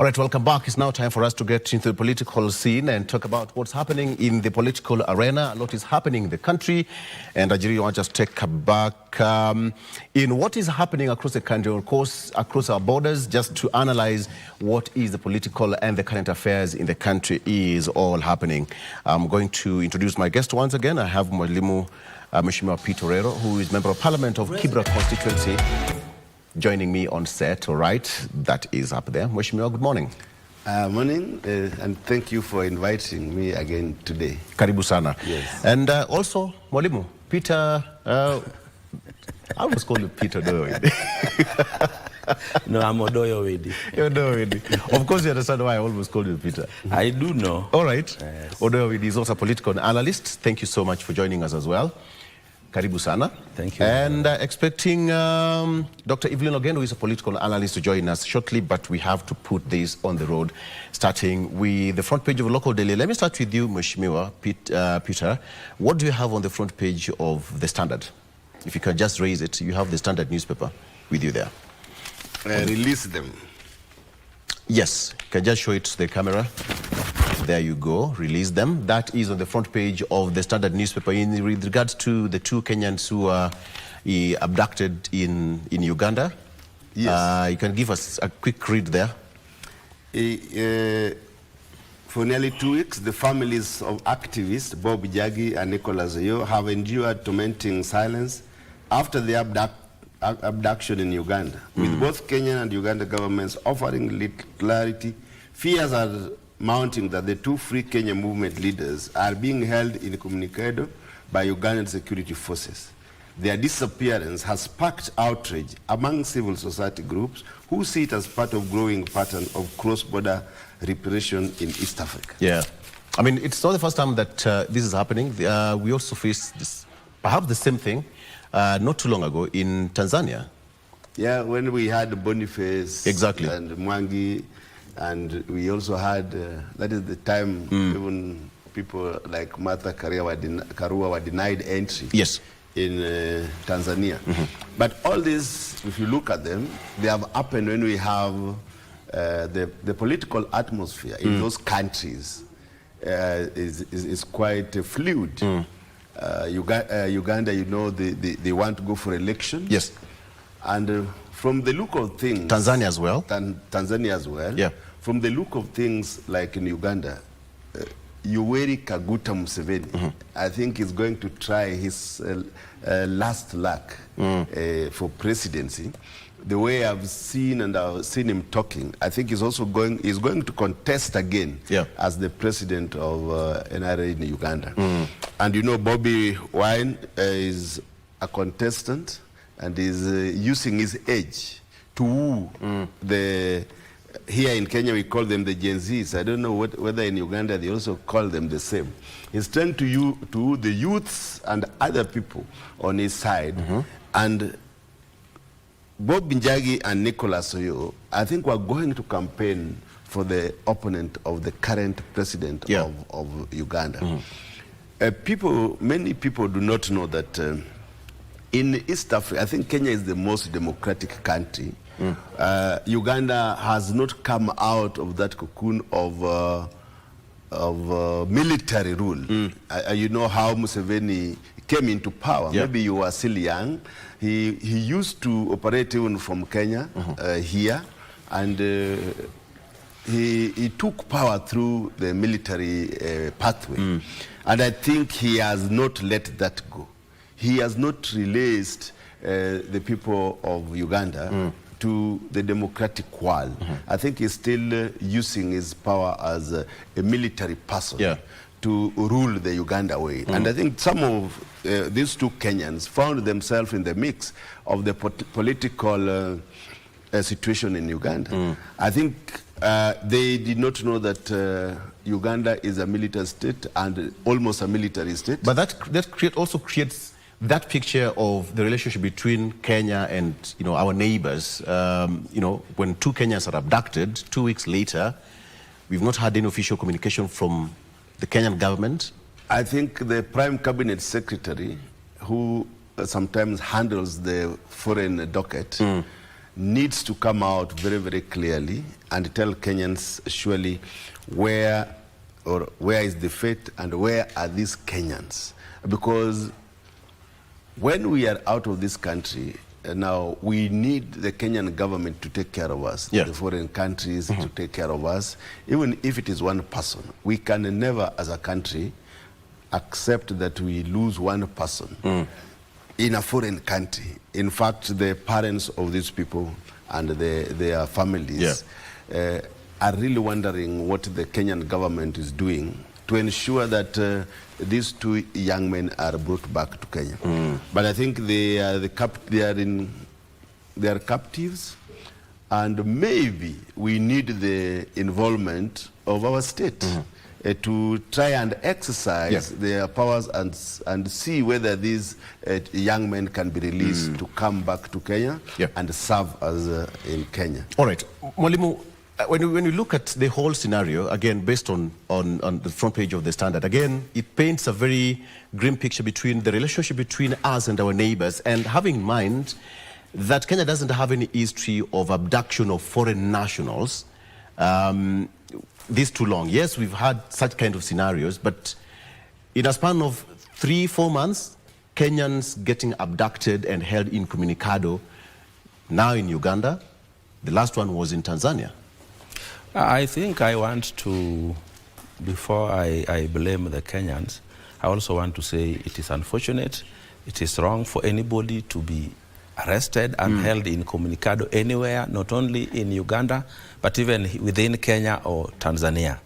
All right, welcome back. It's now time for us to get into the political scene and talk about what's happening in the political arena. A lot is happening in the country. And Ajiri, I want to just take a back in what is happening across the country, of course, across our borders, just to analyze what is the political and the current affairs in the country is all happening. I'm going to introduce my guest once again. I have Mwalimu Mheshimiwa Peter Orero, who is Member of Parliament of Kibra constituency, joining me on set. All right, that is up there. Mheshimiwa, good morning. Morning, and thank you for inviting me again today. Karibu sana. Yes. And also, Mwalimu, Peter, I almost call you Peter Doyowedi. No, I'm Odoyowedi. You're Odoyowedi. Of course, you understand why I always call you Peter. I do know. All right. Yes. Odoyowedi is also a political analyst. Thank you so much for joining us as well. Karibu sana. Thank you. And expecting Dr. Evelyn again, who is a political analyst, to join us shortly, but we have to put this on the road, starting with the front page of Local Daily. Let me start with you, Mheshimiwa Peter. What do you have on the front page of The Standard? If you can just raise it, you have The Standard newspaper with you there. Release them. Yes, you can just show it to the camera. There you go, release them. That is on the front page of the Standard newspaper in regards to the two Kenyans who are abducted in Uganda. Yes. You can give us a quick read there. For nearly 2 weeks, the families of activists Bob Njagi and Nicholas Oyo have endured tormenting silence after the abduction in Uganda. With both Kenyan and Uganda governments offering little clarity, fears are mounting that the two Free Kenya movement leaders are being held incommunicado by Ugandan security forces. Their disappearance has sparked outrage among civil society groups who see it as part of growing pattern of cross-border repression in East Africa. Yeah, I mean, it's not the first time that this is happening. We also faced this, perhaps the same thing, not too long ago in Tanzania. Yeah, when we had Boniface exactly. and Mwangi, and we also had, that is the time even people like Martha Karua were denied entry. Yes. In Tanzania. But all this, if you look at them, they have happened when we have the political atmosphere in those countries is quite fluid. Uganda, you know, they want to go for election. Yes. And from the look of things... Tanzania as well. Tanzania as well. Yeah. From the look of things, like in Uganda, Yoweri Kaguta Museveni, I think is going to try his last luck for presidency. The way I've seen him talking, I think he's also going to contest again as the president of NRA in Uganda. And you know, Bobby Wine is a contestant and is using his age to woo the... Here in Kenya, we call them the Gen Zs. I don't know whether in Uganda they also call them the same. He's trying to the youths and other people on his side. And Bob Njagi and Nicholas Oyo, I think we're going to campaign for the opponent of the current president of Uganda. Many people do not know that in East Africa, I think Kenya is the most democratic country. Uganda has not come out of that cocoon of military rule. You know how Museveni came into power. Maybe you were still young. He used to operate even from Kenya here, and he took power through the military pathway. And I think he has not let that go. He has not released the people of Uganda to the democratic world. I think he's still using his power as a military person to rule the Uganda way. And I think some of these two Kenyans found themselves in the mix of the political situation in Uganda. I think they did not know that Uganda is a military state and almost a military state. But that also creates that picture of the relationship between Kenya and, you know, our neighbors. You know, when two Kenyans are abducted, 2 weeks later, we've not had any official communication from the Kenyan government. I think the Prime Cabinet Secretary, who sometimes handles the foreign docket, needs to come out very, very clearly and tell Kenyans surely where is the fate and where are these Kenyans. Because when we are out of this country, now we need the Kenyan government to take care of us, the foreign countries to take care of us, even if it is one person. We can never, as a country, accept that we lose one person in a foreign country. In fact, the parents of these people and their families are really wondering what the Kenyan government is doing to ensure that these two young men are brought back to Kenya. But I think they are captives, and maybe we need the involvement of our state to try and exercise their powers and see whether these young men can be released to come back to Kenya and serve as in Kenya. All right, Mwalimu, when you look at the whole scenario, again, based on the front page of the Standard, again, it paints a very grim picture between the relationship between us and our neighbors, and having in mind that Kenya doesn't have any history of abduction of foreign nationals this too long. Yes, we've had such kind of scenarios, but in a span of 3-4 months, Kenyans getting abducted and held incommunicado, now in Uganda. The last one was in Tanzania. I think I want to, before I blame the Kenyans, I also want to say it is unfortunate, it is wrong for anybody to be arrested and held incommunicado anywhere, not only in Uganda, but even within Kenya or Tanzania.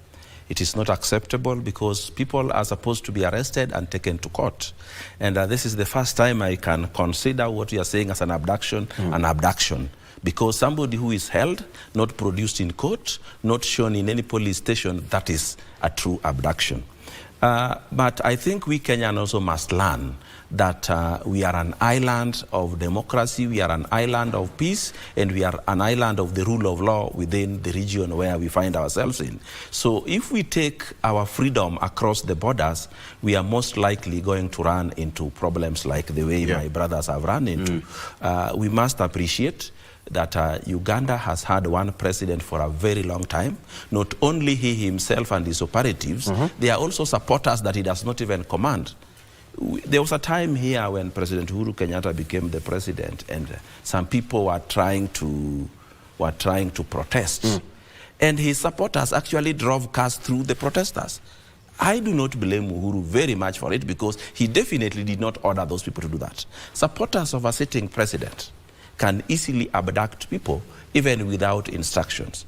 It is not acceptable because people are supposed to be arrested and taken to court. And this is the first time I can consider what you are saying as an abduction, an abduction. Because somebody who is held, not produced in court, not shown in any police station, that is a true abduction. But I think we Kenyans also must learn that we are an island of democracy, we are an island of peace, and we are an island of the rule of law within the region where we find ourselves in. So if we take our freedom across the borders, we are most likely going to run into problems like the way my brothers have run into. We must appreciate that Uganda has had one president for a very long time. Not only he himself and his operatives, they are also supporters that he does not even command. There was a time here when President Uhuru Kenyatta became the president, and some people were trying to protest. And his supporters actually drove cars through the protesters. I do not blame Uhuru very much for it, because he definitely did not order those people to do that. Supporters of a sitting president can easily abduct people even without instructions.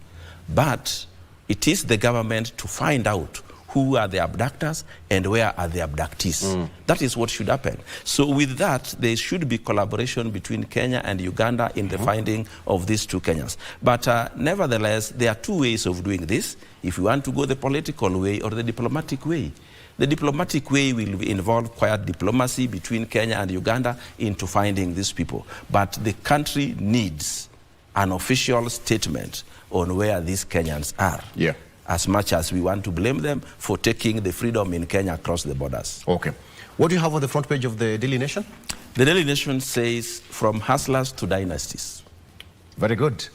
But it is the government to find out who are the abductors and where are the abductees. That is what should happen. So with that, there should be collaboration between Kenya and Uganda in the finding of these two Kenyans. But nevertheless, there are two ways of doing this. If you want to go the political way or the diplomatic way. The diplomatic way will involve quiet diplomacy between Kenya and Uganda into finding these people. But the country needs an official statement on where these Kenyans are. As much as we want to blame them for taking the freedom in Kenya across the borders. Okay. What do you have on the front page of the Daily Nation? The Daily Nation says, from hustlers to dynasties. Very good.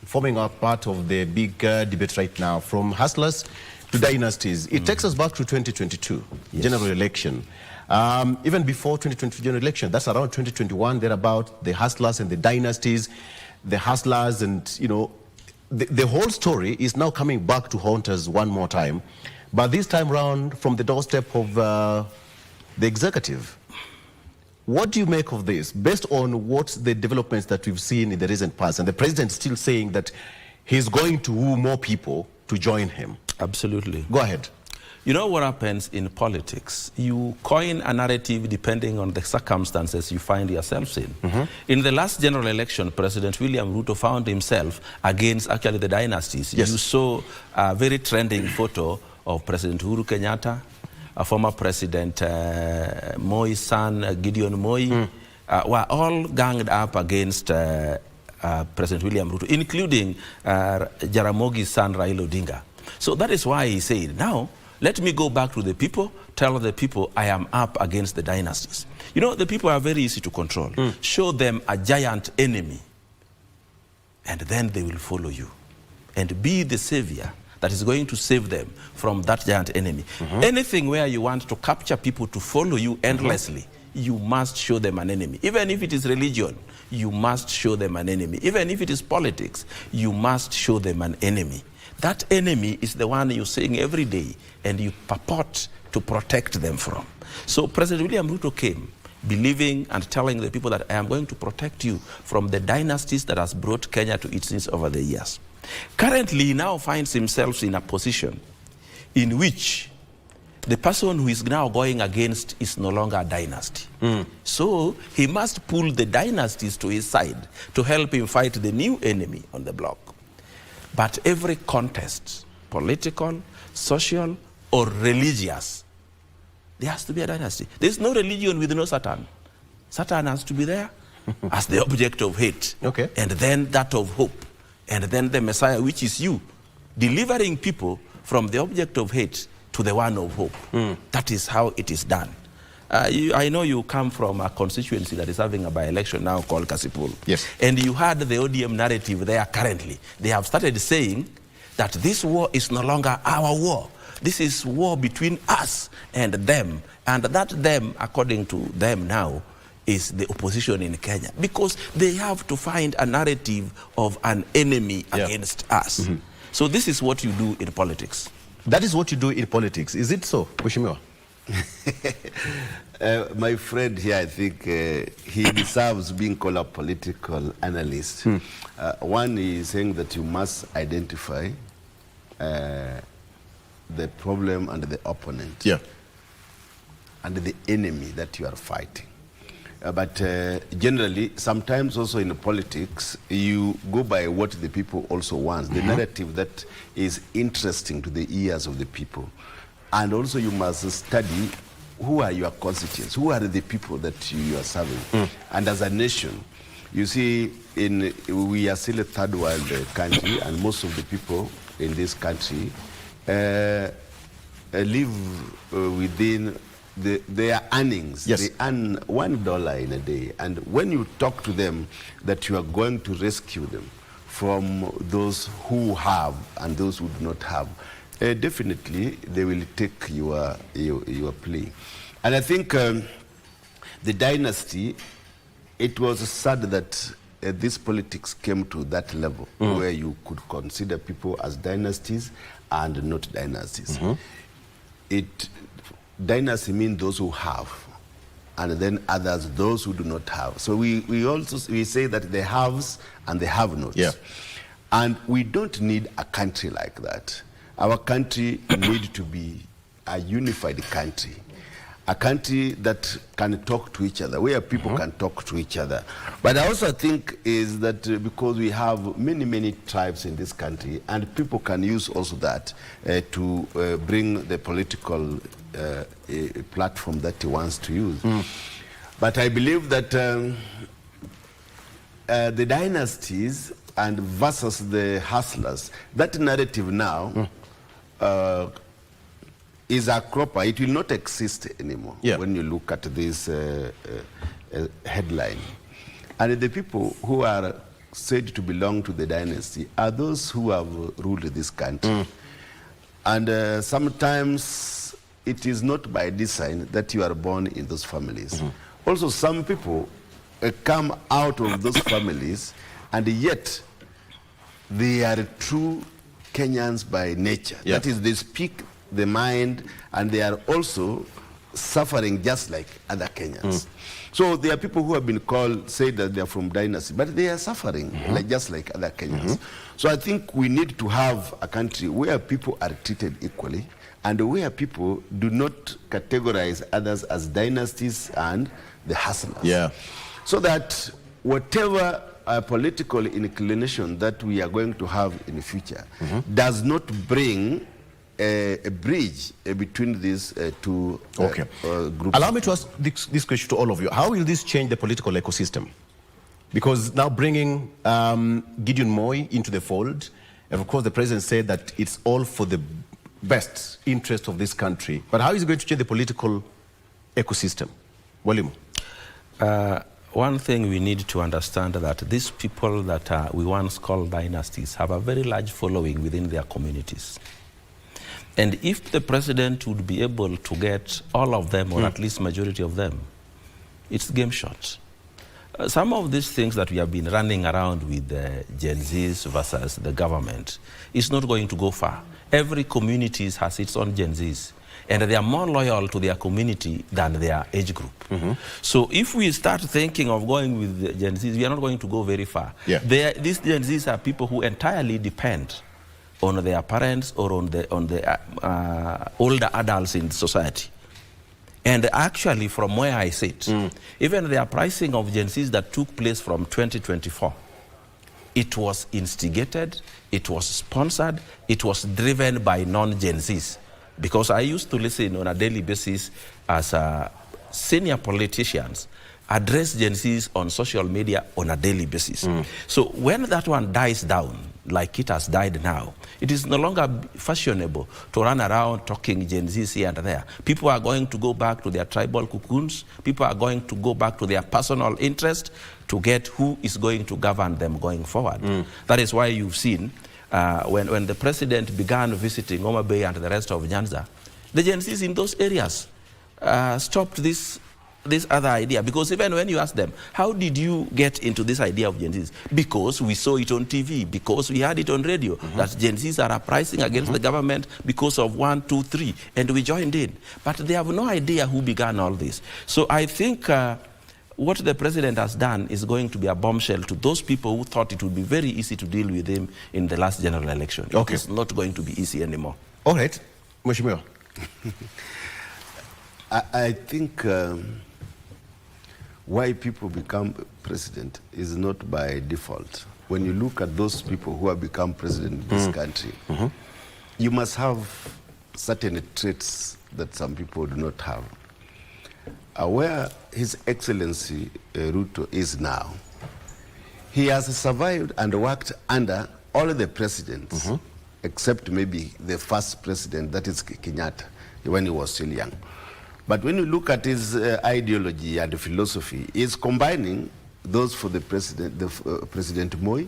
Forming a part of the big debate right now, from hustlers to dynasties. It takes us back to 2022, general election. Even before 2022 general election, that's around 2021, they're about the hustlers and the dynasties, the hustlers, and, you know, the whole story is now coming back to haunt us one more time, but this time round from the doorstep of the executive. What do you make of this, based on what the developments that we've seen in the recent past, and the president still saying that he's going to woo more people to join him? Absolutely. Go ahead. You know what happens in politics? You coin a narrative depending on the circumstances you find yourselves in. In the last general election, President William Ruto found himself against actually the dynasties. You saw a very trending photo of President Uhuru Kenyatta, a former President Moi's son, Gideon Moi, were all ganged up against President William Ruto, including Jaramogi's son, Raila Odinga. So that is why he said, now, let me go back to the people, tell the people I am up against the dynasties. You know, the people are very easy to control. Show them a giant enemy and then they will follow you and be the savior that is going to save them from that giant enemy. Anything where you want to capture people to follow you endlessly, you must show them an enemy. Even if it is religion, you must show them an enemy. Even if it is politics, you must show them an enemy. That enemy is the one you're saying every day and you purport to protect them from. So President William Ruto came believing and telling the people that I am going to protect you from the dynasties that has brought Kenya to its knees over the years. Currently, he now finds himself in a position in which the person who is now going against is no longer a dynasty. So he must pull the dynasties to his side to help him fight the new enemy on the block. But every contest, political, social, or religious, there has to be a dynasty. There's no religion with no Satan. Satan has to be there as the object of hate. Okay. And then that of hope. And then the Messiah, which is you, delivering people from the object of hate to the one of hope. That is how it is done. I know you come from a constituency that is having a by-election now called Kasipul. Yes. And you had the ODM narrative there currently. They have started saying that this war is no longer our war. This is war between us and them. And that them, according to them now, is the opposition in Kenya. Because they have to find a narrative of an enemy against us. So this is what you do in politics. That is what you do in politics. Is it so, Mheshimiwa? My friend here, I think he deserves being called a political analyst. One is saying that you must identify the problem and the opponent and the enemy that you are fighting. But generally, sometimes also in politics, you go by what the people also want, the narrative that is interesting to the ears of the people. And also you must study who are your constituents, who are the people that you are serving. And as a nation, you see, we are still a third world country, and most of the people in this country live within their earnings. Yes. They earn $1 in a day. And when you talk to them that you are going to rescue them from those who have and those who do not have, definitely they will take your plea. And I think the dynasty, it was sad that this politics came to that level where you could consider people as dynasties and not dynasties. Dynasty means those who have, and then others, those who do not have. So we also say that the haves and the have-nots. And we don't need a country like that. Our country needs to be a unified country, a country that can talk to each other, where people can talk to each other. But I also think is that because we have many tribes in this country, and people can use also that to bring the political platform that he wants to use. But I believe that the dynasties and versus the hustlers, that narrative now is a cropper. It will not exist anymore when you look at this headline. And the people who are said to belong to the dynasty are those who have ruled this country. And sometimes it is not by design that you are born in those families. Also, some people come out of those families, and yet they are true Kenyans by nature. That is, they speak the mind, and they are also suffering just like other Kenyans. So there are people who have been called, say that they are from dynasty, but they are suffering just like other Kenyans. So I think we need to have a country where people are treated equally, and where people do not categorize others as dynasties and the hustlers. So that whatever political inclination that we are going to have in the future does not bring a bridge between these two groups. Allow me to ask this question to all of you. How will this change the political ecosystem? Because now bringing Gideon Moi into the fold, and of course the president said that it's all for the best interest of this country. But how is it going to change the political ecosystem? William? one thing we need to understand that these people that we once called dynasties have a very large following within their communities. And if the president would be able to get all of them, or at least majority of them, it's game shot. Some of these things that we have been running around with Gen Zs versus the government is not going to go far. Every community has its own Gen Zs, and they are more loyal to their community than their age group. So if we start thinking of going with the Gen Zs, we are not going to go very far. Yeah. These Gen Zs are people who entirely depend on their parents or on the older adults in society. And actually, from where I sit, even the uprising of Gen Zs that took place from 2024, it was instigated, it was sponsored, it was driven by non-Gen Zs. Because I used to listen on a daily basis as senior politicians address Gen Zs on social media on a daily basis. So when that one dies down, like it has died now, it is no longer fashionable to run around talking Gen Zs here and there. People are going to go back to their tribal cocoons. People are going to go back to their personal interest to get who is going to govern them going forward. That is why you've seen when the president began visiting Homa Bay and the rest of Nyanza, the Gen Zs in those areas stopped this other idea. Because even when you ask them, how did you get into this idea of Gen Zs? Because we saw it on TV, because we heard it on radio, that Gen Zs are uprising against the government because of 1, 2, 3, and we joined in. But they have no idea who began all this. So I think what the president has done is going to be a bombshell to those people who thought it would be very easy to deal with him in the last general election. Okay. It's not going to be easy anymore. All right. Mheshimiwa. I think why people become president is not by default. When you look at those people who have become president in this country, you must have certain traits that some people do not have. Where His Excellency Ruto is now, he has survived and worked under all the presidents, except maybe the first president, that is Kenyatta, when he was still young. But when you look at his ideology and philosophy, he's combining those for the president, President Moi,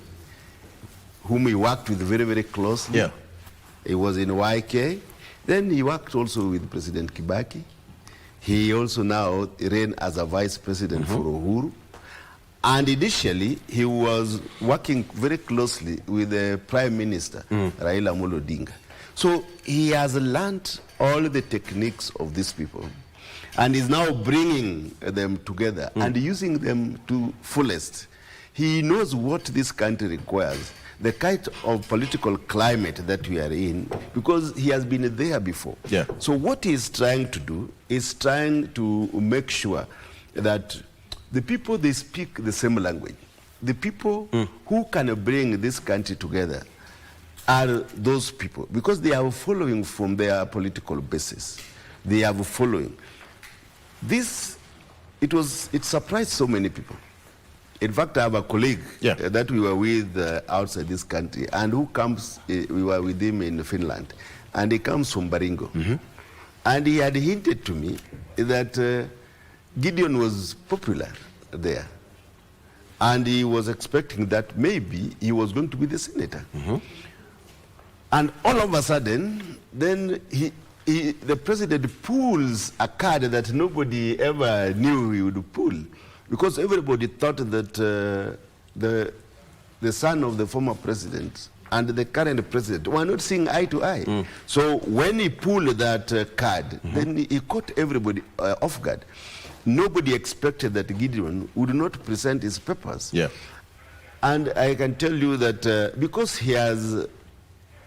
whom he worked with very, very closely. Yeah. He was in YK. Then he worked also with President Kibaki. He also now ran as a vice president for Uhuru. And initially, he was working very closely with the Prime Minister, Raila Amolo Odinga. So he has learned all the techniques of these people and is now bringing them together and using them to fullest. He knows what this country requires, the kind of political climate that we are in, because he has been there before. Yeah. So what he is trying to do is trying to make sure that the people, they speak the same language. The people who can bring this country together are those people, because they have a following from their political basis. They have a following. It surprised so many people. In fact, I have a colleague that we were with outside this country, and who comes, we were with him in Finland, and he comes from Baringo. And he had hinted to me that Gideon was popular there. And he was expecting that maybe he was going to be the senator. And all of a sudden, then the president pulls a card that nobody ever knew he would pull, because everybody thought that the son of the former president and the current president were not seeing eye to eye. So when he pulled that card, then he caught everybody off guard. Nobody expected that Gideon would not present his papers. Yeah. And I can tell you that because he has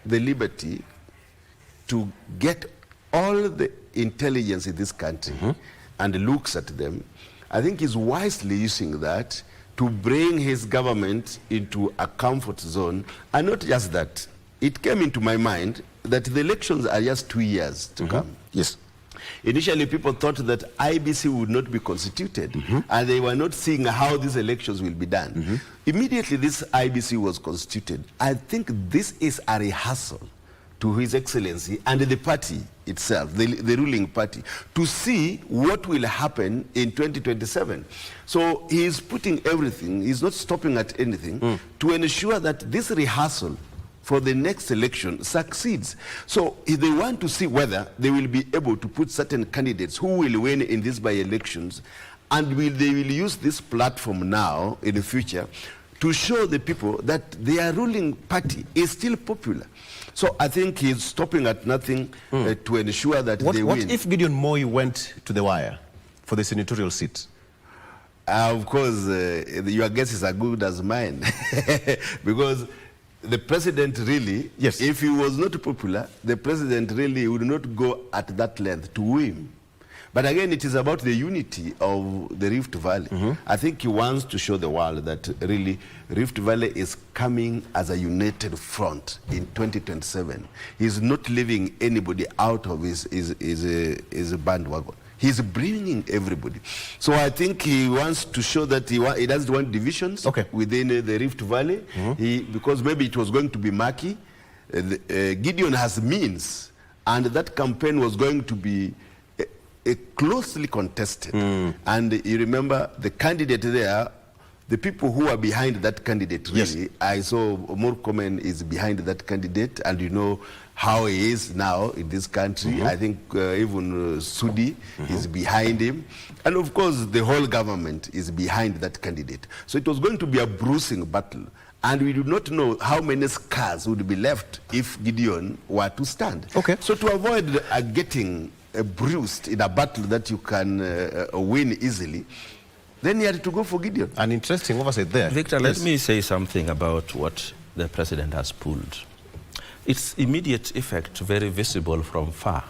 the liberty to get all the intelligence in this country and looks at them, I think he's wisely using that to bring his government into a comfort zone. And not just that, it came into my mind that the elections are just 2 years to come. Yes. Initially, people thought that IBC would not be constituted, and they were not seeing how these elections will be done. Immediately, this IBC was constituted. I think this is a rehearsal to His Excellency and the party itself, the ruling party, to see what will happen in 2027. So he is putting everything, he's not stopping at anything, to ensure that this rehearsal for the next election succeeds. So if they want to see whether they will be able to put certain candidates who will win in these by-elections, and they will use this platform now in the future to show the people that their ruling party is still popular. So I think he's stopping at nothing to ensure that they win. What if Gideon Moi went to the wire for the senatorial seat? Of course, your guess is as good as mine. Because the president really, yes, if he was not popular, the president really would not go at that length to win. But again, it is about the unity of the Rift Valley. I think he wants to show the world that really Rift Valley is coming as a united front in 2027. He's not leaving anybody out of his bandwagon. He's bringing everybody. So I think he wants to show that he doesn't want divisions within the Rift Valley, because maybe it was going to be murky. Gideon has means, and that campaign was going to be closely contested. And you remember the candidate there, the people who are behind that candidate, really, yes. I saw Murkomen is behind that candidate, and you know how he is now in this country. I think even Sudi is behind him. And of course, the whole government is behind that candidate. So it was going to be a bruising battle. And we do not know how many scars would be left if Gideon were to stand. So to avoid getting bruised in a battle that you can win easily, then he had to go for Gideon. An interesting oversight there. Victor, let me say something about what the president has pulled. Its immediate effect, very visible from far,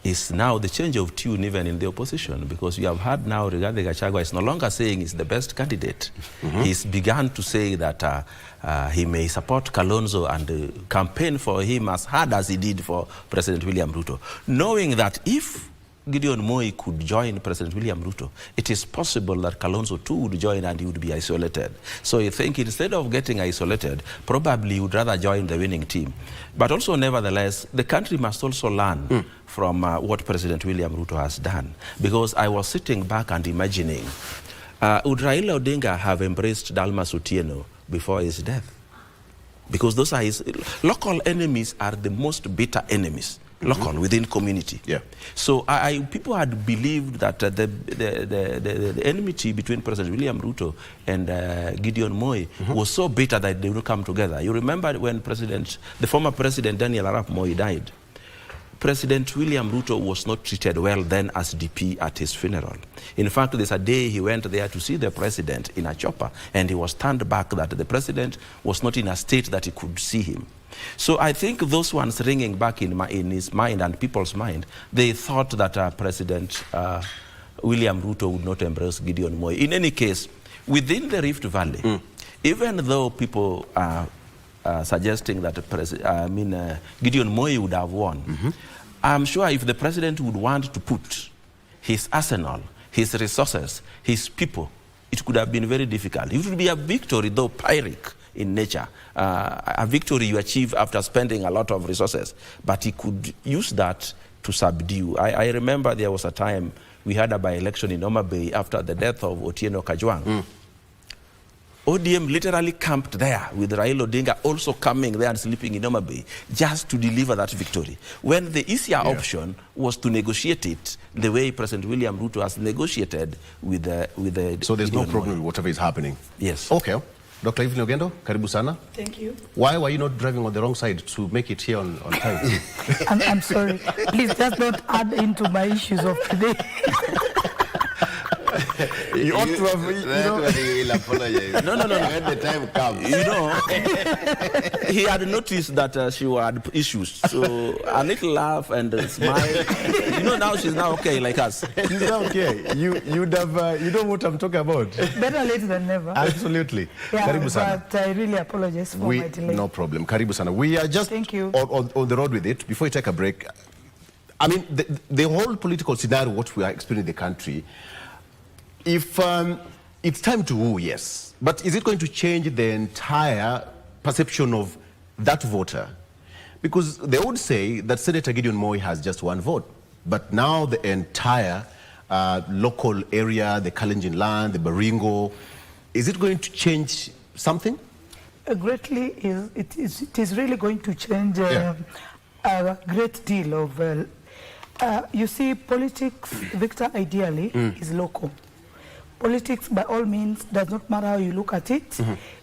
is now the change of tune even in the opposition, because you have heard now Rigathi Gachagua is no longer saying he's the best candidate. He's begun to say that he may support Kalonzo and campaign for him as hard as he did for President William Ruto, knowing that if Gideon Moi could join President William Ruto, it is possible that Kalonzo too would join and he would be isolated. So I think instead of getting isolated, probably he would rather join the winning team. But also, nevertheless, the country must also learn from what President William Ruto has done. Because I was sitting back and imagining, would Raila Odinga have embraced Dalmas Otieno before his death? Because those are his local enemies, are the most bitter enemies. Local, within community. So people had believed that the enmity between President William Ruto and Gideon Moi was so bitter that they would come together. You remember when the former President Daniel Arap Moi died, President William Ruto was not treated well then as DP at his funeral. In fact, there's a day he went there to see the president in a chopper, and he was turned back that the president was not in a state that he could see him. So I think those ones ringing back in his mind and people's mind, they thought that President William Ruto would not embrace Gideon Moi. In any case, within the Rift Valley, even though people are suggesting that Gideon Moi would have won, I'm sure if the president would want to put his arsenal, his resources, his people, it could have been very difficult. It would be a victory, though Pyrrhic in nature, a victory you achieve after spending a lot of resources, but he could use that to subdue. I remember there was a time we had a by-election in Homa Bay after the death of Otieno Kajwang. ODM literally camped there with Raila Odinga also coming there and sleeping in Homa Bay just to deliver that victory. When the easier option was to negotiate it the way President William Ruto has negotiated with the So there's no problem with whatever is happening? Yes. Okay. Dr. Evelyn Ogendo, karibu sana. Thank you. Why were you not driving on the wrong side to make it here on time? I'm sorry. Please just don't add into my issues of today. You ought to have, He'll apologize. No. When the time comes. You know, he had noticed that she had issues. So a little laugh and a smile. You know, now she's now okay like us. She's now okay. You'd have, you know what I'm talking about. Better late than never. Absolutely. Yeah, Karibu sana. but I really apologize for my delay. No problem. Karibu sana. We are just Thank you. On the road with it. Before we take a break, I mean, the whole political scenario, what we are experiencing in the country, if it's time to woo, yes, but is it going to change the entire perception of that voter? Because they would say that Senator Gideon Moi has just one vote, but now the entire local area, the Kalenjin land, the Baringo, is it going to change something? Greatly, it is really going to change a great deal of... you see, politics, Victor, ideally, is local. Politics, by all means, does not matter how you look at it.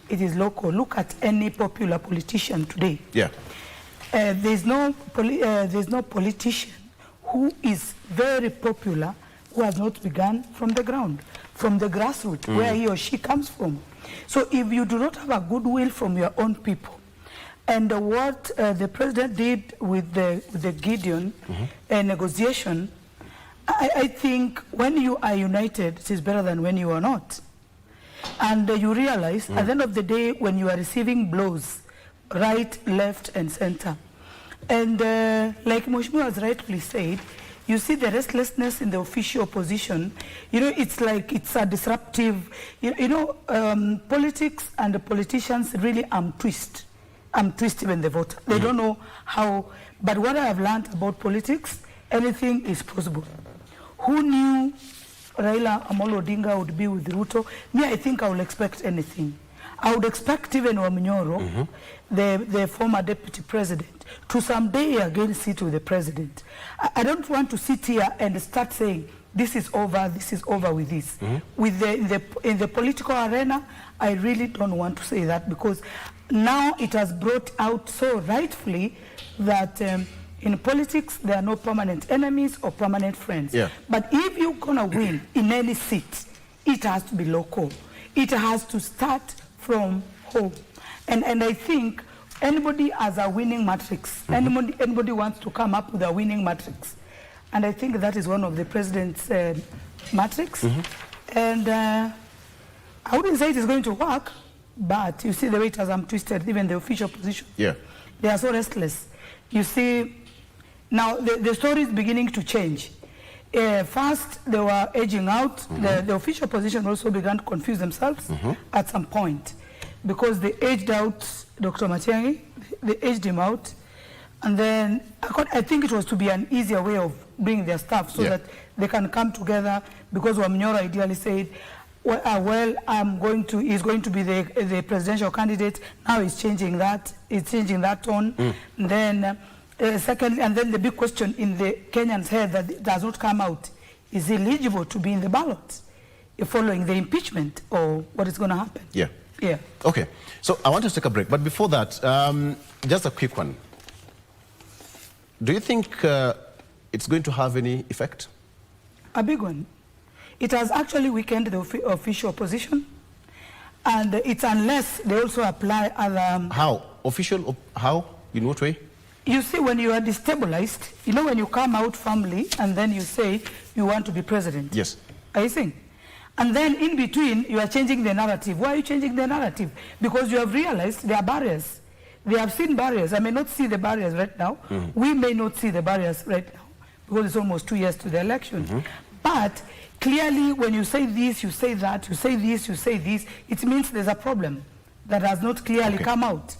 It is local. Look at any popular politician today. Yeah. There's no politician who is very popular who has not begun from the ground, from the grassroots, where he or she comes from. So if you do not have a goodwill from your own people, and what the president did with the Gideon negotiation, I think when you are united, it is better than when you are not. And you realize at the end of the day, when you are receiving blows, right, left, and center. And like Mheshimiwa has rightly said, you see the restlessness in the official opposition. You know, it's like it's a disruptive, politics and the politicians really twist even the voter. They don't know how, but what I have learned about politics, anything is possible. Who knew Raila Amolo Odinga would be with Ruto? Me, I think I will expect anything. I would expect even Wamnyoro, the former deputy president, to someday again sit with the president. I don't want to sit here and start saying, this is over with this. In the political arena, I really don't want to say that, because now it has brought out so rightfully that in politics, there are no permanent enemies or permanent friends. Yeah. But if you're going to win in any seat, it has to be local. It has to start from home. And I think anybody has a winning matrix. Anybody wants to come up with a winning matrix. And I think that is one of the president's matrix. And I wouldn't say it is going to work, but you see the way it has twisted, even the official position. Yeah. They are so restless. You see, now the story is beginning to change. First, they were edging out. The official position also began to confuse themselves at some point, because they edged out Dr. Matiang'i, they edged him out, and then I think it was to be an easier way of bringing their staff so that they can come together, because Wamnyoro ideally said, well, he's going to be the presidential candidate. Now he's changing that tone. Then secondly, and then the big question in the Kenyans' head that does not come out, is he eligible to be in the ballot following the impeachment, or what is going to happen? Yeah. Okay, so I want to take a break, but before that, just a quick one. Do you think it's going to have any effect? A big one. It has actually weakened the official opposition, and it's unless they also apply other... How? Official? How? In what way? You see, when you are destabilized, you know, when you come out firmly and then you say you want to be president. Yes. Are you seeing? And then in between, you are changing the narrative. Why are you changing the narrative? Because you have realized there are barriers. They have seen barriers. I may not see the barriers right now. We may not see the barriers right now, because it's almost 2 years to the election. But clearly, when you say this, you say that, you say this, you say this, it means there's a problem that has not clearly come out.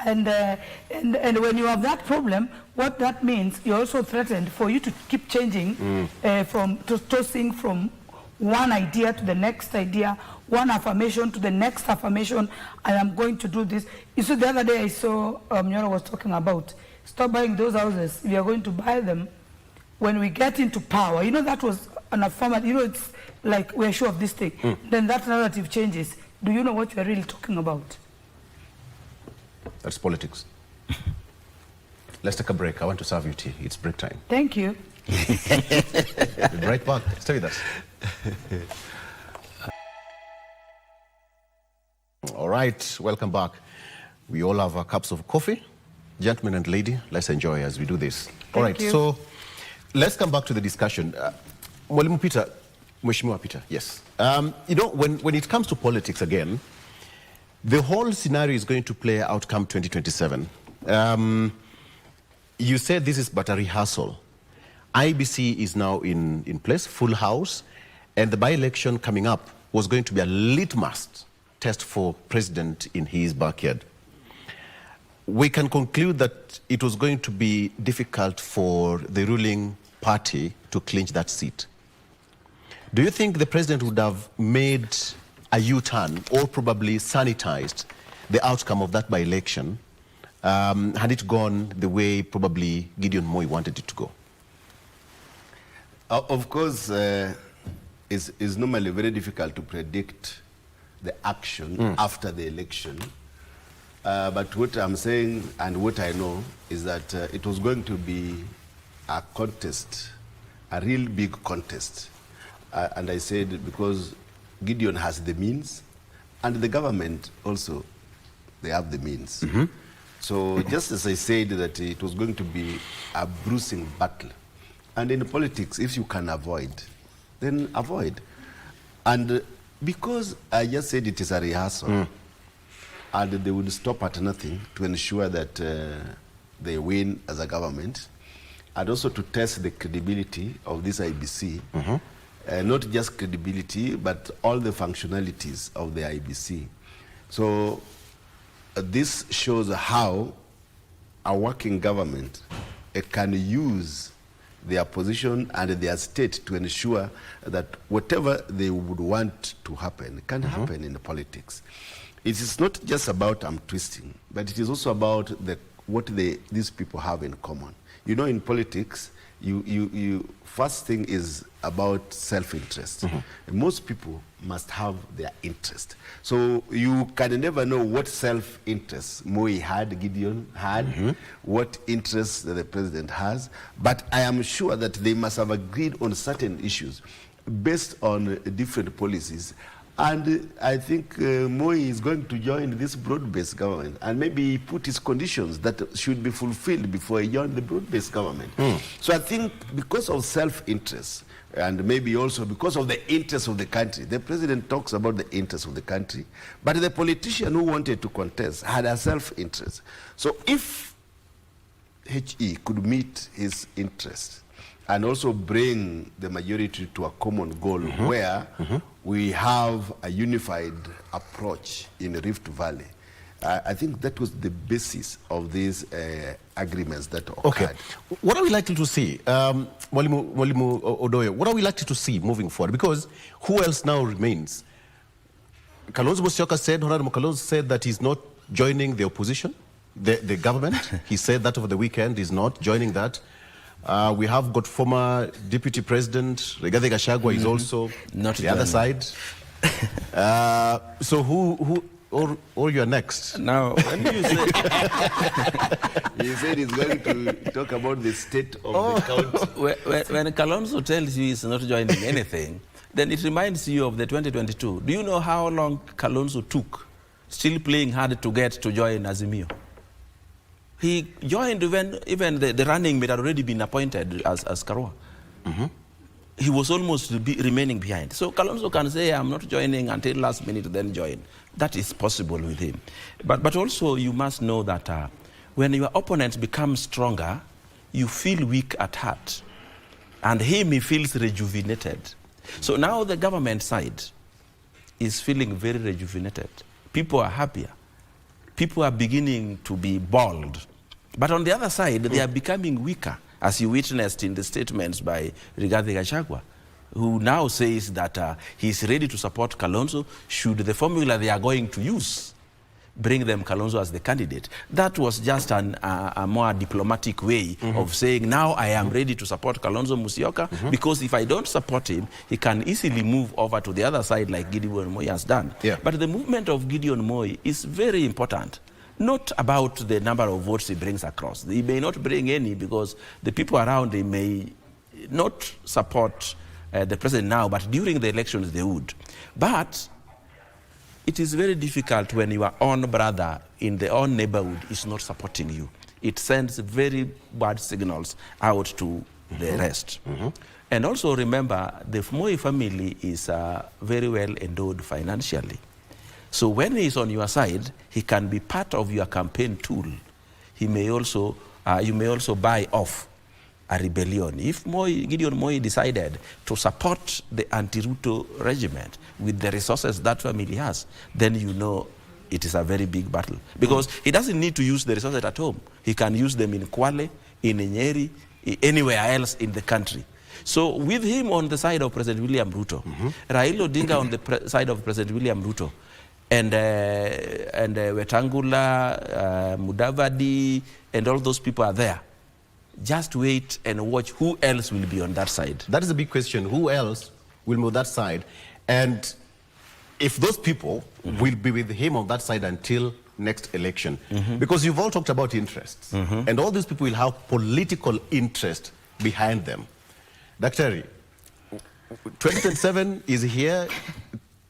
And when you have that problem, what that means, you're also threatened for you to keep changing, tossing from one idea to the next idea, one affirmation to the next affirmation. I am going to do this. You see, the other day I saw Nyoro was talking about, stop buying those houses. If you're going to buy them, when we get into power, you know, that was an affirmative, you know, it's like we're sure of this thing. Then that narrative changes. Do you know what you're really talking about? That's politics. Let's take a break. I want to serve you tea. It's break time. Thank you. We'll be right back. Stay with us. All right, welcome back. We all have our cups of coffee. Gentlemen and lady, let's enjoy as we do this. All right, so let's come back to the discussion. Mwalimu Peter, Mheshimiwa Peter, yes. You know, when it comes to politics again, the whole scenario is going to play out come 2027. You said this is but a rehearsal. IBC is now in place, full house, and the by-election coming up was going to be a litmus test for president in his backyard. we can conclude that it was going to be difficult for the ruling party to clinch that seat. Do you think the president would have made a U-turn or probably sanitized the outcome of that by-election had it gone the way probably Gideon Moi wanted it to go? Of course, it's normally very difficult to predict the action after the election. But what I'm saying and what I know is that it was going to be a contest, a real big contest. And I said because Gideon has the means and the government also, they have the means. So just as I said that it was going to be a bruising battle. And in politics, if you can avoid, then avoid. And because I just said it is a rehearsal, and they would stop at nothing to ensure that they win as a government, and also to test the credibility of this IBC, not just credibility, but all the functionalities of the IBC. So this shows how a working government can use their position and their state to ensure that whatever they would want to happen can happen in the politics. It is not just about twisting, but it is also about what these people have in common. You know, in politics, first thing is about self-interest. Most people must have their interest. So you can never know what self-interest Moi had, Gideon had, what interest the president has. But I am sure that they must have agreed on certain issues based on different policies. And I think Moi is going to join this broad-based government and maybe put his conditions that should be fulfilled before he joined the broad-based government. So I think because of self-interest and maybe also because of the interest of the country, the president talks about the interest of the country, but the politician who wanted to contest had a self-interest. So if HE could meet his interest and also bring the majority to a common goal where we have a unified approach in Rift Valley. I think that was the basis of these agreements that occurred. Okay. What are we likely to see? Mwalimu Odoyo, what are we likely to see moving forward? Because who else now remains? Kalonzo Musyoka said, Honorable Kalonzo said that he's not joining the opposition, the government. He said that over the weekend, he's not joining that. We have got former Deputy President Rigathi Gachagua is also not the other side. So who or you're next? Now, when you say he said he's going to talk about the state of the country. when Kalonzo tells you he's not joining anything, then it reminds you of the 2022. Do you know how long Kalonzo took, still playing hard to get to join Azimio? He joined when even the running mate had already been appointed as Karua. He was almost remaining behind. So Kalonzo can say, I'm not joining until last minute, then join. That is possible with him. But also you must know that when your opponents become stronger, you feel weak at heart. And he feels rejuvenated. So now the government side is feeling very rejuvenated. People are happier. People are beginning to be bold. But on the other side, they are becoming weaker, as you witnessed in the statements by Rigathi Gachagua, who now says that he's ready to support Kalonzo should the formula they are going to use bring them Kalonzo as the candidate. That was just a more diplomatic way of saying, now I am ready to support Kalonzo Musyoka, because if I don't support him, he can easily move over to the other side like Gideon Moi has done. But the movement of Gideon Moi is very important. Not about the number of votes he brings across. He may not bring any because the people around him may not support the president now, but during the elections they would. But it is very difficult when your own brother in the own neighborhood is not supporting you. It sends very bad signals out to the rest. And also remember, the Moi family is very well endowed financially. So when he is on your side, he can be part of your campaign tool. He may also, you may also buy off a rebellion. If Gideon Moi decided to support the anti-Ruto regiment with the resources that family has, then you know it is a very big battle. Because he doesn't need to use the resources at home. He can use them in Kwale, in Nyeri, anywhere else in the country. So with him on the side of President William Ruto, Raila Odinga on the side of President William Ruto, and Wetangula, Mudavadi, and all those people are there. Just wait and watch who else will be on that side. That is a big question. Who else will be on that side? And if those people will be with him on that side until next election. Because you've all talked about interests. And all these people will have political interest behind them. Dr. 2027 is here,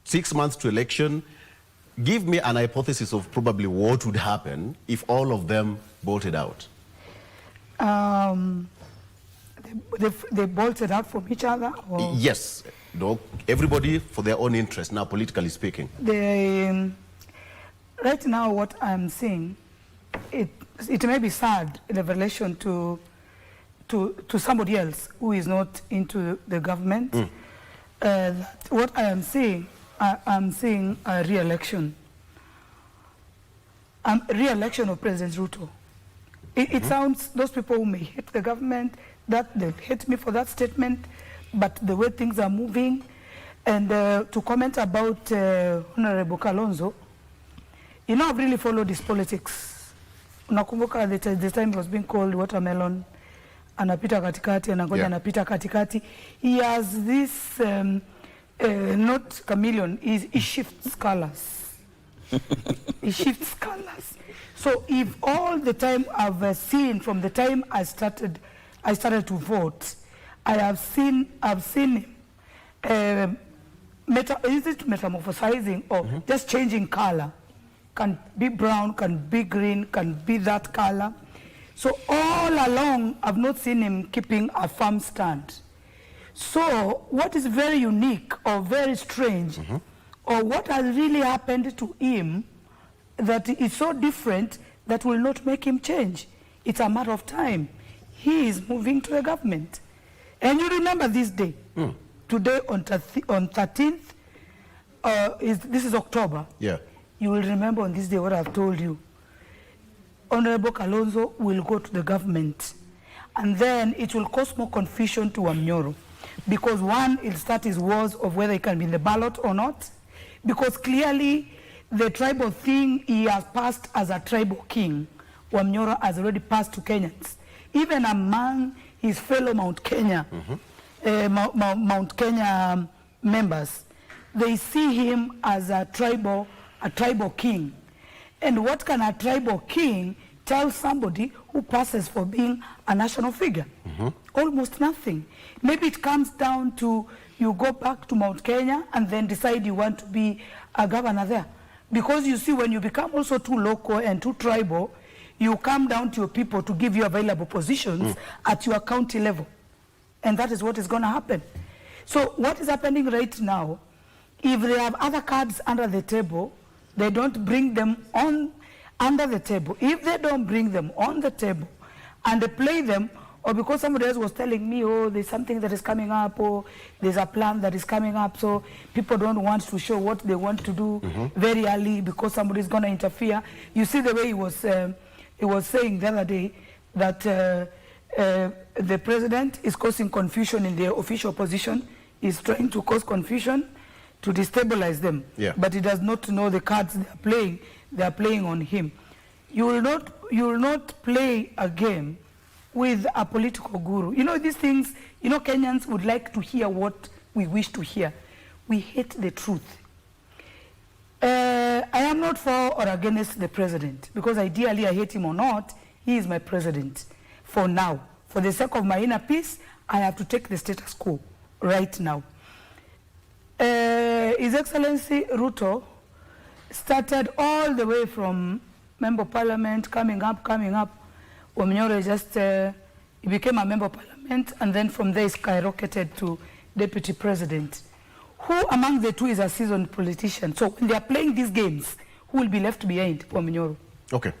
6 months to election. Give me an hypothesis of probably what would happen if all of them bolted out. They bolted out from each other? Or? Yes. No, everybody for their own interest, now politically speaking. Right now, what I'm seeing, it may be sad in relation to somebody else who is not into the government. What I am seeing, I'm seeing a re-election. Re-election of President Ruto. It sounds, those people who may hate the government, that they hate me for that statement, but the way things are moving, and to comment about Honorable Kalonzo, you know, I've really followed his politics. Unakumbuka the time he was being called watermelon, anapita katikati, anagoja anapita katikati. He has this, not chameleon, he shifts colors. He shifts colors. So if all the time I've seen, from the time I started to vote, I have seen him, is it metamorphosizing or just changing color? Can be brown, can be green, can be that color. So all along, I've not seen him keeping a firm stand. So what is very unique or very strange, or what has really happened to him that is so different that will not make him change? It's a matter of time. He is moving to the government. And you remember this day, today on 13th, this is October. Yeah. You will remember on this day what I've told you. Honorable Kalonzo will go to the government, and then it will cause more confusion to Wamnyoro, because one, it'll start his wars of whether he can be in the ballot or not, because clearly the tribal thing he has passed as a tribal king. Wamnyoro has already passed to Kenyans. Even among his fellow Mount Kenya, Mount Kenya members, they see him as a tribal king. And what can a tribal king tell somebody who passes for being a national figure? Almost nothing. Maybe it comes down to you go back to Mount Kenya and then decide you want to be a governor there. Because you see, when you become also too local and too tribal, you come down to your people to give you available positions at your county level. And that is what is going to happen. So what is happening right now, if they have other cards under the table, they don't bring them on under the table. If they don't bring them on the table and they play them, or because somebody else was telling me, oh, there's something that is coming up, or there's a plan that is coming up, so people don't want to show what they want to do very early because somebody is going to interfere. You see the way he was saying the other day that the president is causing confusion in the official position. He's trying to cause confusion to destabilize them, but he does not know the cards they are playing on him. You will not play a game with a political guru. You know, these things, you know, Kenyans would like to hear what we wish to hear. We hate the truth. I am not for or against the president, because ideally, I hate him or not, he is my president for now. For the sake of my inner peace, I have to take the status quo right now. His Excellency Ruto started all the way from Member of Parliament, coming up. Wamnyoro just he became a Member of Parliament, and then from there he skyrocketed to Deputy President. Who among the two is a seasoned politician? So when they are playing these games, who will be left behind? Wamnyoro. Okay.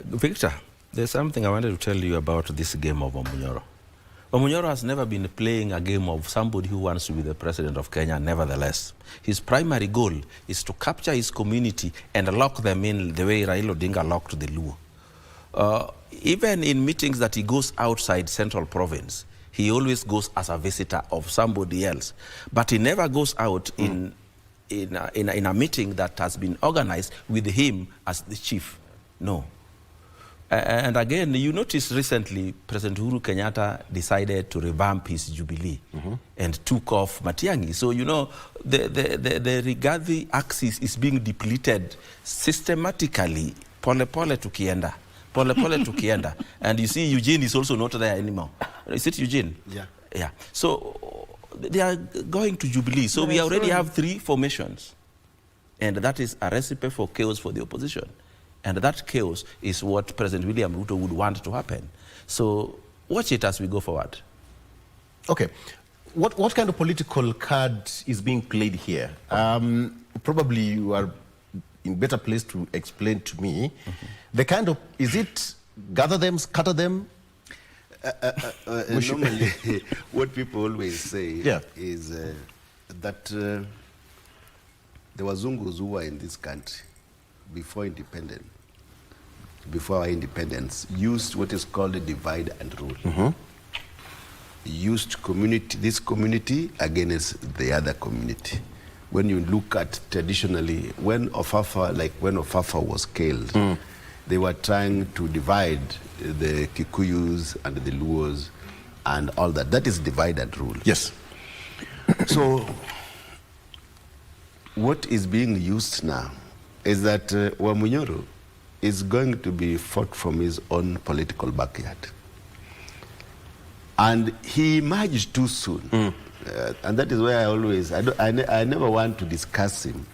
Victor, there's something I wanted to tell you about this game of Wamnyoro. Omunyoro has never been playing a game of somebody who wants to be the president of Kenya, nevertheless. His primary goal is to capture his community and lock them in the way Raila Odinga locked the Luo. Even in meetings that he goes outside Central Province, he always goes as a visitor of somebody else. But he never goes out in a meeting that has been organized with him as the chief. No. And again, you notice recently, President Uhuru Kenyatta decided to revamp his Jubilee and took off Matiang'i. So, you know, the Rigathi axis is being depleted systematically, pole-pole tukienda. Pole-pole tukienda. And you see, Eugene is also not there anymore. Is it Eugene? Yeah. Yeah. So, they are going to Jubilee. So, we already have 3 formations. And that is a recipe for chaos for the opposition. And that chaos is what President William Ruto would want to happen. So watch it as we go forward. Okay. What kind of political card is being played here? Probably you are in better place to explain to me. The kind of, is it gather them, scatter them? Normally, what people always say is that the Wazungus who were in this country before our independence, used what is called a divide and rule. Used this community against the other community. When you look at traditionally, when Ofafa was killed, they were trying to divide the Kikuyus and the Luos and all that. That is divide and rule. Yes. So, what is being used now is that Wamunyoro is going to be fought from his own political backyard. And he emerged too soon. And that is why I never want to discuss him.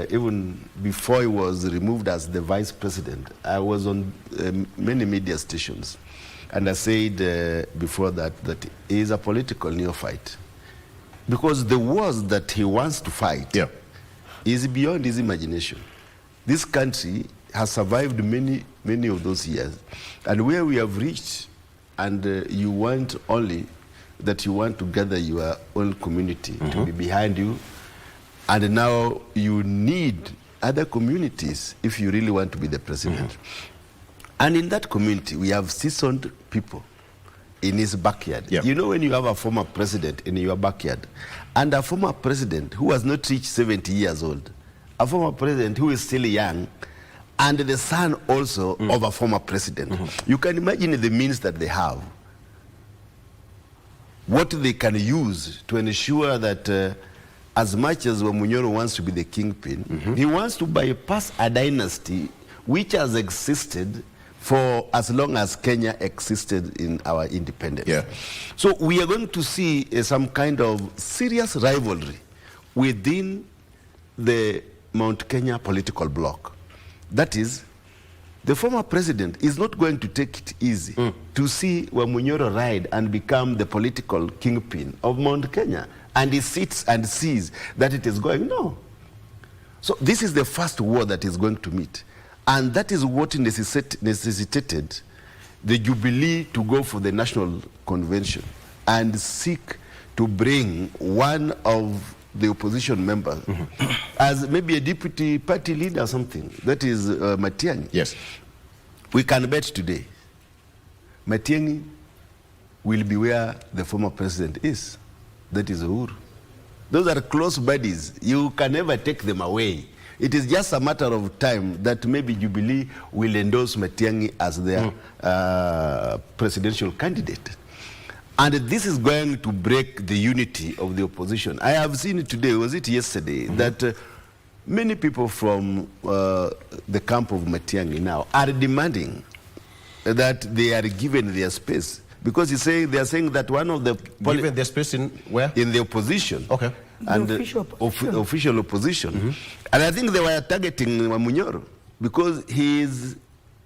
Even before he was removed as the vice president, I was on many media stations. And I said before that he is a political neophyte. Because the wars that he wants to fight is beyond his imagination. This country has survived many of those years. And where we have reached, and you want only that you want to gather your own community to be behind you, and now you need other communities if you really want to be the president. And in that community, we have seasoned people in his backyard. You know, when you have a former president in your backyard, and a former president who has not reached 70 years old, a former president who is still young, and the son also of a former president. You can imagine the means that they have, what they can use to ensure that as much as Wamunyoro wants to be the kingpin, he wants to bypass a dynasty which has existed for as long as Kenya existed in our independence. So we are going to see some kind of serious rivalry within the Mount Kenya political bloc. That is, the former president is not going to take it easy to see Wamunyoro ride and become the political kingpin of Mount Kenya. And he sits and sees that it is going, no. So this is the first war that is going to meet. And that is what necessitated the Jubilee to go for the National Convention and seek to bring one of the opposition members as maybe a deputy party leader or something. That is Matiang'i. Yes. We can bet today Matiang'i will be where the former president is. That is Uhuru. Those are close buddies. You can never take them away. It is just a matter of time that maybe Jubilee will endorse Matiang'i as their presidential candidate. And this is going to break the unity of the opposition. I have seen it today, was it yesterday, that many people from the camp of Matiang'i now are demanding that they are given their space. Because they are saying that one of the... Given their space in where? In the opposition. Okay. And the official opposition. And I think they were targeting Wamunyoro because he is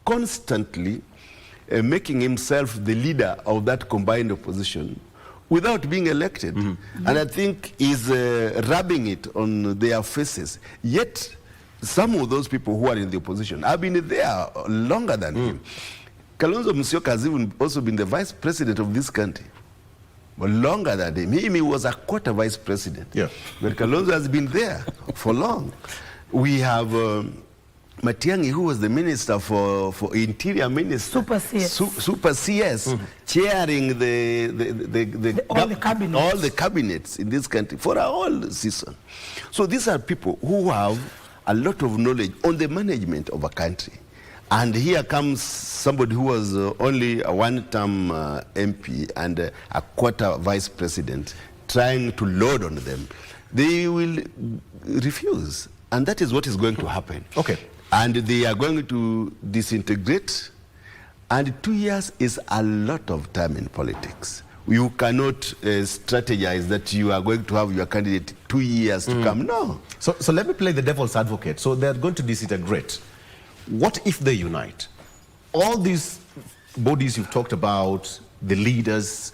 constantly making himself the leader of that combined opposition without being elected. And I think he's rubbing it on their faces. Yet, some of those people who are in the opposition have been there longer than him. Kalonzo Musyoka has even also been the vice president of this country. But longer than him. He was a quarter vice president. Yeah. But Kalonzo has been there for long. We have Matiang'i, who was the minister for interior minister. Super CS. Super CS, chairing all the cabinets. All the cabinets in this country for a whole season. So these are people who have a lot of knowledge on the management of a country. And here comes somebody who was only a one-term MP and a quarter vice president trying to load on them. They will refuse. And that is what is going to happen. Okay. And they are going to disintegrate. And 2 years is a lot of time in politics. You cannot strategize that you are going to have your candidate 2 years to come. No. So let me play the devil's advocate. So they're going to disintegrate. What if they unite? All these bodies you've talked about, the leaders,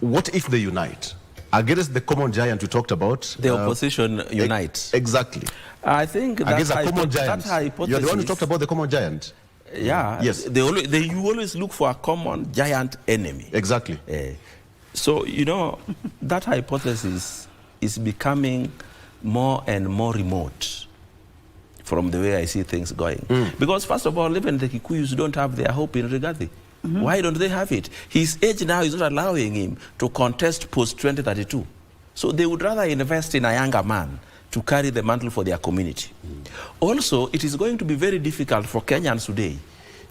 what if they unite? Against the common giant you talked about. The opposition unites. Exactly. I think against a common giant. That hypothesis, you're the one who talked about the common giant. Yeah. Yes. You always look for a common giant enemy. Exactly. So, you know, that hypothesis is becoming more and more remote from the way I see things going. Because first of all, even the Kikuyus don't have their hope in Rigathi. Why don't they have it? His age now is not allowing him to contest post-2032. So they would rather invest in a younger man to carry the mantle for their community. Also, it is going to be very difficult for Kenyans today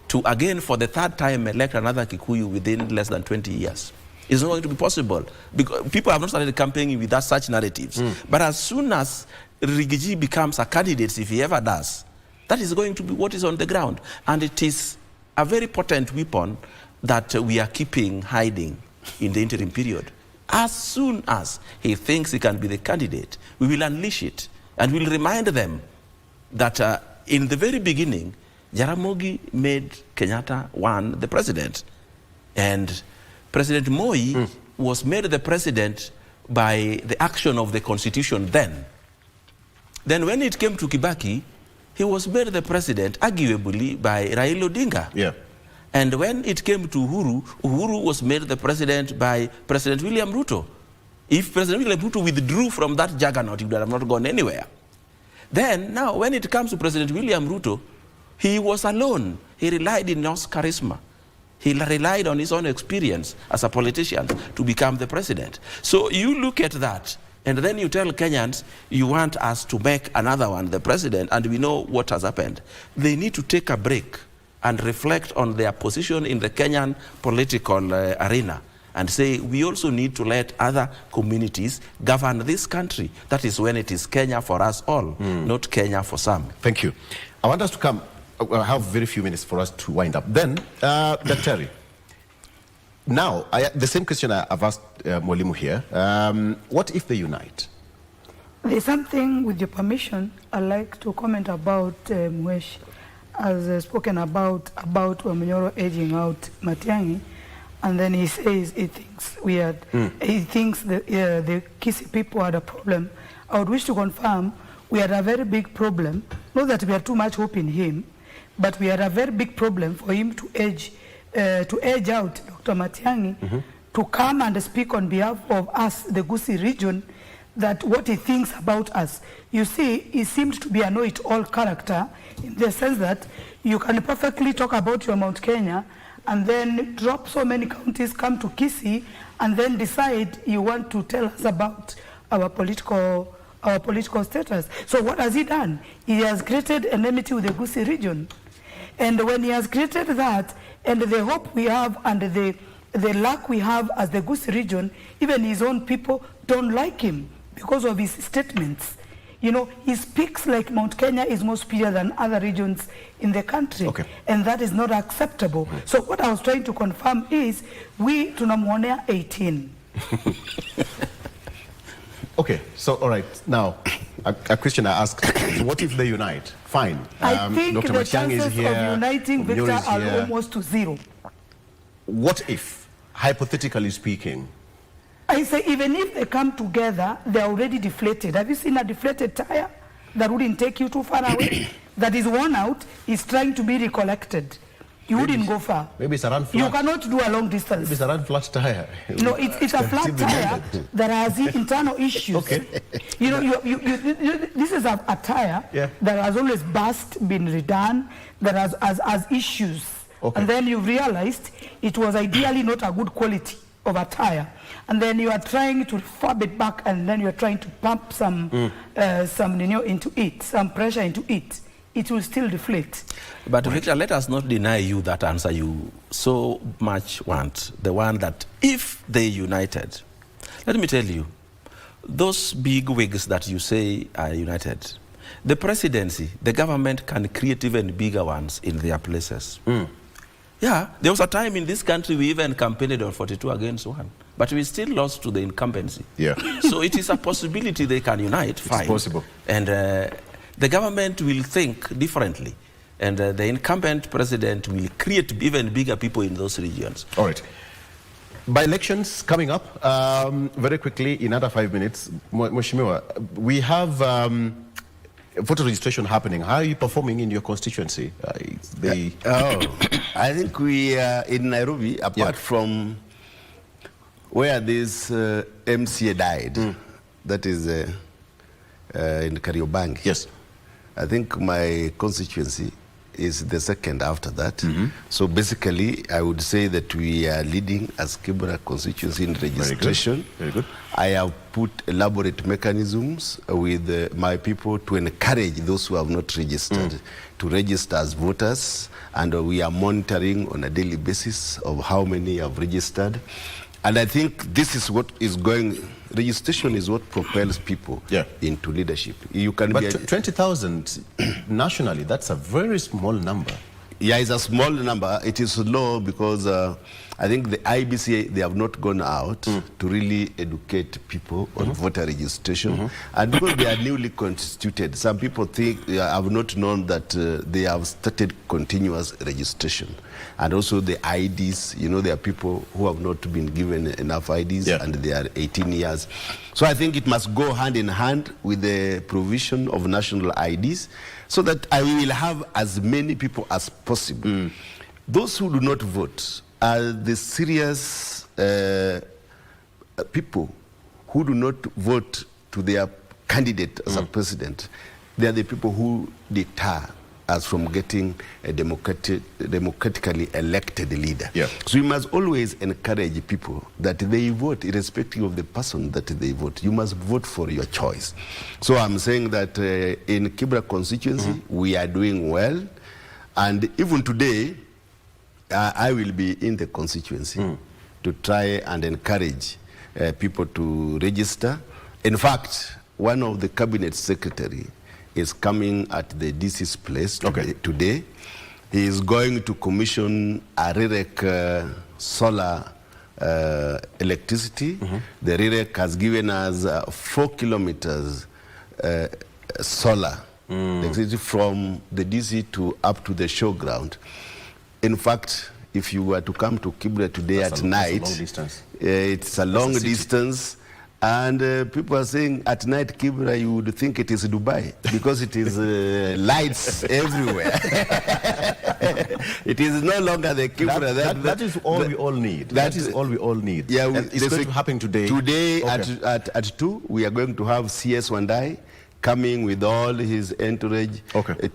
to, again, for the third time, elect another Kikuyu within less than 20 years. It's not going to be possible because people have not started campaigning with such narratives. But as soon as Rigiji becomes a candidate, if he ever does, that is going to be what is on the ground. And it is a very potent weapon that we are keeping hiding in the interim period. As soon as he thinks he can be the candidate, we will unleash it. And we'll remind them that in the very beginning, Jaramogi made Kenyatta one the president. And President Moi was made the president by the action of the constitution then. Then when it came to Kibaki, he was made the president, arguably, by Raila Odinga. Yeah. And when it came to Uhuru, Uhuru was made the president by President William Ruto. If President William Ruto withdrew from that juggernaut, he would have not gone anywhere. Then, now, when it comes to President William Ruto, he was alone. He relied on his charisma. He relied on his own experience as a politician to become the president. So you look at that, and then you tell Kenyans, you want us to make another one the president, and we know what has happened. They need to take a break and reflect on their position in the Kenyan political arena and say, we also need to let other communities govern this country. That is when it is Kenya for us all, not Kenya for some. Thank you. I want us to come, I have very few minutes for us to wind up. Then, Dr. Now, the same question I've asked Mwalimu here. What if they unite? There's something, with your permission, I'd like to comment about Mwesh, as spoken about Wamanyoro edging out Matiang'i, and then he says he thinks he thinks the Kisii people had a problem. I would wish to confirm we had a very big problem, not that we had too much hope in him, but we had a very big problem for him to edge out Dr. Matiang'i to come and speak on behalf of us, the Gusii region, that what he thinks about us. You see, he seemed to be a know-it-all character in the sense that you can perfectly talk about your Mount Kenya and then drop so many counties, come to Kisii, and then decide you want to tell us about our political status. So what has he done? He has created enmity with the Gusii region. And when he has created that, and the hope we have and the luck we have as the Gusii region, even his own people don't like him because of his statements. You know, he speaks like Mount Kenya is more superior than other regions in the country. Okay. And that is not acceptable. So what I was trying to confirm is, we tunamwonea 18. Okay, so all right, now, a question I asked, what if they unite? Fine. I think Dr. the Matiang'i chances is here, of uniting, Victor, are here. almost to zero. What if, hypothetically speaking? I say, even if they come together, they're already deflated. Have you seen a deflated tire that wouldn't take you too far away? That is worn out, is trying to be recollected. You wouldn't go far. Maybe it's around flat. You cannot do a long distance. Maybe it's around flat tire. No, it's a flat tire that has internal issues. Okay. You know, this is a tire that has always burst, been redone, that has issues. Okay. And then you realized it was ideally not a good quality of a tire. And then you are trying to refurb it back, and then you are trying to pump some into it, some pressure into it. It will still deflate. But Victor, let us not deny you that answer you so much want, the one that if they united, let me tell you, those big wigs that you say are united, the presidency, the government can create even bigger ones in their places. Yeah, there was a time in this country we even campaigned on 42 against 1, but we still lost to the incumbency. Yeah. So it is a possibility they can unite, fine. It's possible. And the government will think differently, and the incumbent president will create even bigger people in those regions. All right. By elections coming up, very quickly, in another 5 minutes, Mheshimiwa, we have voter registration happening. How are you performing in your constituency? I think we are in Nairobi, apart from where this MCA died, that is in Kariobangi. Yes. I think my constituency is the second after that. So basically, I would say that we are leading as Kibra constituency in registration. Very good. I have put elaborate mechanisms with my people to encourage those who have not registered to register as voters, and we are monitoring on a daily basis of how many have registered. And I think this is what is going. Registration is what propels people into leadership. You can but 20,000 nationally, that's a very small number. Yeah, it's a small number. It is low because I think the IBC, they have not gone out to really educate people on voter registration. And because they are newly constituted, some people think have not known that they have started continuous registration. And also the IDs, you know, there are people who have not been given enough IDs and they are 18 years. So I think it must go hand in hand with the provision of national IDs so that I will have as many people as possible. Those who do not vote are the serious people who do not vote to their candidate as a president. They are the people who deter us from getting a democratically elected leader. So you must always encourage people that they vote irrespective of the person that they vote. You must vote for your choice. So I'm saying that in Kibra constituency, we are doing well. And even today, I will be in the constituency to try and encourage people to register. In fact, one of the cabinet secretary is coming at the DC's place today. He is going to commission a RIREC solar electricity. The RIREC has given us 4 kilometers solar electricity from the DC to up to the showground. In fact, if you were to come to Kibra today at night, it's a long distance. And people are saying at night, Kibra, you would think it is Dubai because it is lights everywhere. It is no longer the Kibra. That is all we all need. That is all we all need. Yeah, it's going to happen today. Today at 2, we are going to have CS Wandai coming with all his entourage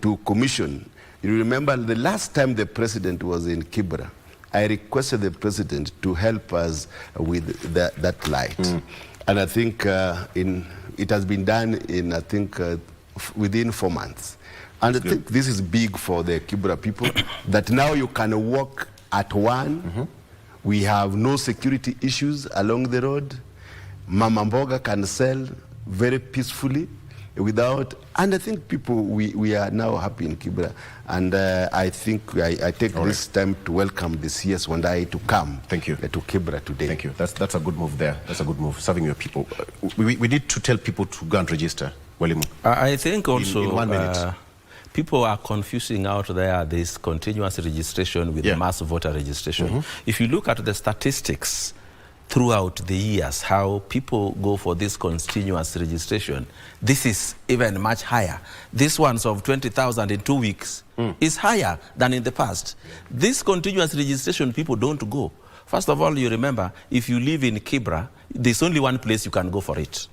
to commission. You remember the last time the president was in Kibra, I requested the president to help us with that light. And I think it has been done in, I think, within 4 months. And I think this is big for the Kibra people, that now you can walk at 1. We have no security issues along the road. Mama Mboga can sell very peacefully without, and I think people, we are now happy in Kibra. And I think I take this time to welcome the CS Wandai to come to Kibra today. Thank you. That's a good move there. That's a good move, serving your people. We need to tell people to go and register. I think also in 1 minute. People are confusing out there this continuous registration with mass voter registration. If you look at the statistics, throughout the years, how people go for this continuous registration, this is even much higher. This one's of 20,000 in 2 weeks is higher than in the past. This continuous registration, people don't go. First of all, you remember, if you live in Kibra, there's only one place you can go for it.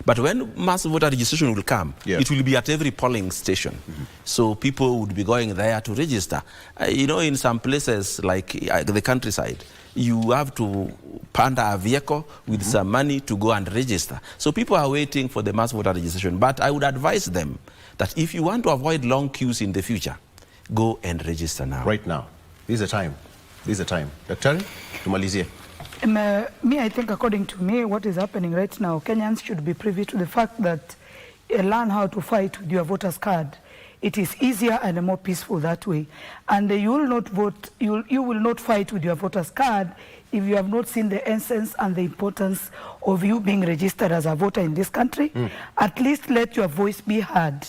But when mass voter registration will come, it will be at every polling station. So people would be going there to register. You know, in some places like the countryside, you have to pander a vehicle with some money to go and register. So people are waiting for the mass voter registration. But I would advise them that if you want to avoid long queues in the future, go and register now. Right now. This is the time. This is the time. Dr. Tumalizie. Me, I think according to me, what is happening right now, Kenyans should be privy to the fact that learn how to fight with your voter's card. It is easier and more peaceful that way. And you will not vote, you will not fight with your voter's card if you have not seen the essence and the importance of you being registered as a voter in this country. At least let your voice be heard.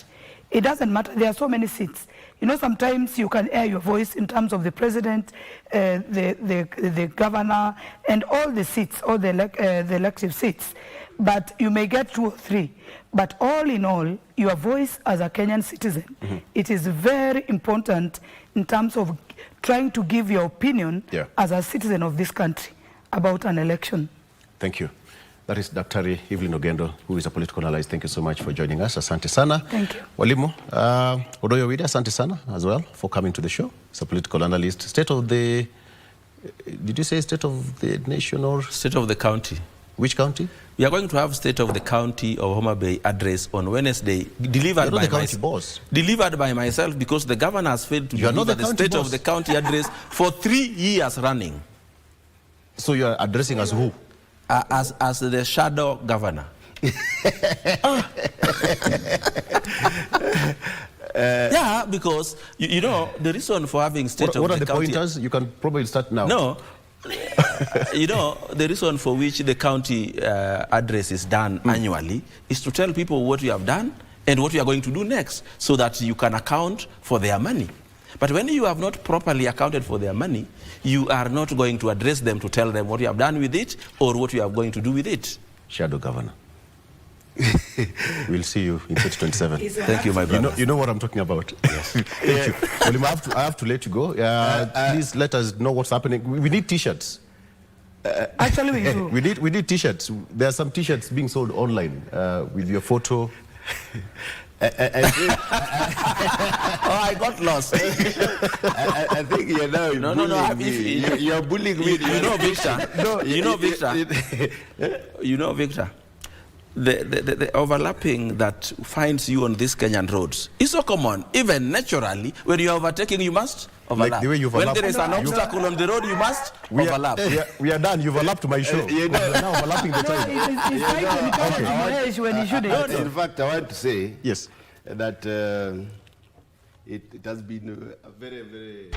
It doesn't matter, there are so many seats. You know, sometimes you can air your voice in terms of the president, the governor, and all the seats, all the elective seats. But you may get 2 or 3. But all in all, your voice as a Kenyan citizen, it is very important in terms of trying to give your opinion as a citizen of this country about an election. Thank you. That is Dr. Evelyn Ogendo, who is a political analyst. Thank you so much for joining us. Asante sana. Thank you. Walimu, Odoyo Wida, asante sana as well for coming to the show. He's a political analyst. State of the, did you say state of the nation or? State of the county. Which county? We are going to have State of the County of Homa Bay address on Wednesday, delivered by the county boss. Delivered by myself, because the governor has failed to deliver the State of the County address for 3 years running. So you are addressing as who? As the shadow governor. Yeah, because you know the reason for having State of the County. What are the pointers? You can probably start now. No. You know, the reason for which the county address is done annually is to tell people what you have done and what you are going to do next, so that you can account for their money. But when you have not properly accounted for their money, you are not going to address them to tell them what you have done with it or what you are going to do with it. Shadow governor. We'll see you in 2027. Thank you, my brother. You know what I'm talking about. Yes. Thank you. Well, I have to let you go. Please let us know what's happening. We need T-shirts. Actually, we do. We need T-shirts. There are some T-shirts being sold online with your photo. Oh, I got lost. I think you're now you're bullying me. You know, Victor. You know, Victor. You know, Victor. The overlapping that finds you on these Kenyan roads is so common. Even naturally, when you are overtaking, you must overlap. Like the way you've when there is an obstacle on the road, you must overlap. We are done. You've overlapped my show. You're now overlapping the time. In fact, I want to say yes that it has been a very, very...